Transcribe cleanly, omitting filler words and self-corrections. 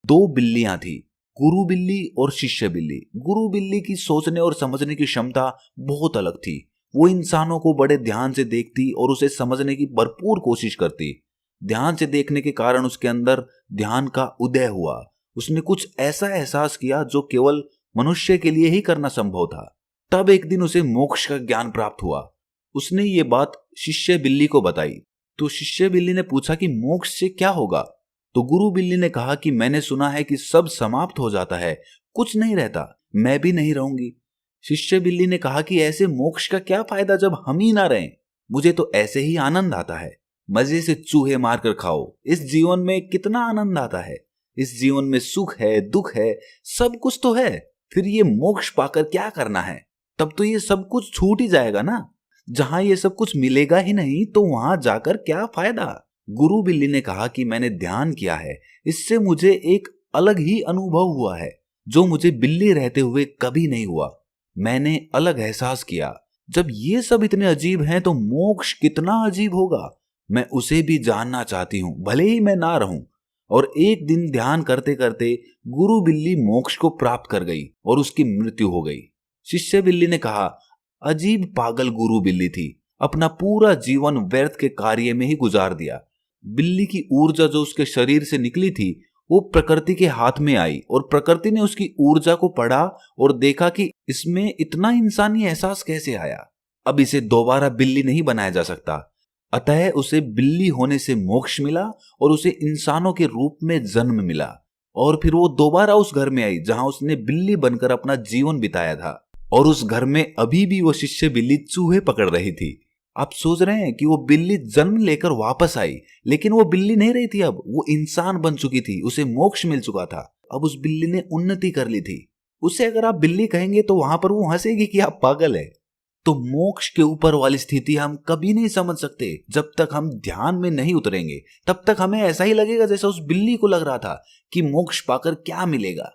दो बिल्लियां थी, गुरु बिल्ली और शिष्य बिल्ली। गुरु बिल्ली की सोचने और समझने की क्षमता बहुत अलग थी। वो इंसानों को बड़े ध्यान से देखती और उसे समझने की भरपूर कोशिश करती। ध्यान से देखने के कारण उसके अंदर ध्यान का उदय हुआ। उसने कुछ ऐसा एहसास किया जो केवल मनुष्य के लिए ही करना संभव था। तब एक दिन उसे मोक्ष का ज्ञान प्राप्त हुआ। उसने ये बात शिष्य बिल्ली को बताई। तो शिष्य बिल्ली ने पूछा कि मोक्ष से क्या होगा? तो गुरु बिल्ली ने कहा कि मैंने सुना है कि सब समाप्त हो जाता है, कुछ नहीं रहता, मैं भी नहीं रहूंगी। शिष्य बिल्ली ने कहा कि ऐसे मोक्ष का क्या फायदा जब हम ही ना रहें? मुझे तो ऐसे ही आनंद आता है। मजे से चूहे मारकर खाओ, इस जीवन में कितना आनंद आता है। इस जीवन में सुख है, दुख है, सब कुछ तो है। फिर ये मोक्ष पाकर क्या करना है? तब तो ये सब कुछ छूट ही जाएगा ना। जहां ये सब कुछ मिलेगा ही नहीं तो वहां जाकर क्या फायदा? गुरु बिल्ली ने कहा कि मैंने ध्यान किया है, इससे मुझे एक अलग ही अनुभव हुआ है जो मुझे बिल्ली रहते हुए कभी नहीं हुआ। मैंने अलग एहसास किया। जब ये सब इतने अजीब हैं तो मोक्ष कितना अजीब होगा। मैं उसे भी जानना चाहती हूं, भले ही मैं ना रहूं। और एक दिन ध्यान करते करते गुरु बिल्ली मोक्ष को प्राप्त कर गई और उसकी मृत्यु हो गई। शिष्य बिल्ली ने कहा, अजीब पागल गुरु बिल्ली थी, अपना पूरा जीवन व्यर्थ के कार्य में ही गुजार दिया। बिल्ली की ऊर्जा जो उसके शरीर से निकली थी वो प्रकृति के हाथ में आई और प्रकृति ने उसकी ऊर्जा को पढ़ा और देखा कि इसमें इतना इंसानी एहसास कैसे आया। अब इसे दोबारा बिल्ली नहीं बनाया जा सकता। अतः उसे बिल्ली होने से मोक्ष मिला और उसे इंसानों के रूप में जन्म मिला। और फिर वो दोबारा उस घर में आई जहां उसने बिल्ली बनकर अपना जीवन बिताया था। और उस घर में अभी भी वो शिष्य बिल्ली चूहे पकड़ रही थी। आप सोच रहे हैं कि वो बिल्ली जन्म लेकर वापस आई, लेकिन वो बिल्ली नहीं रही थी, अब वो इंसान बन चुकी थी, उसे मोक्ष मिल चुका था। अब उस बिल्ली ने उन्नति कर ली थी। उसे अगर आप बिल्ली कहेंगे तो वहां पर वो हंसेगी कि आप पागल है। तो मोक्ष के ऊपर वाली स्थिति हम कभी नहीं समझ सकते जब तक हम ध्यान में नहीं उतरेंगे। तब तक हमें ऐसा ही लगेगा जैसा उस बिल्ली को लग रहा था कि मोक्ष पाकर क्या मिलेगा।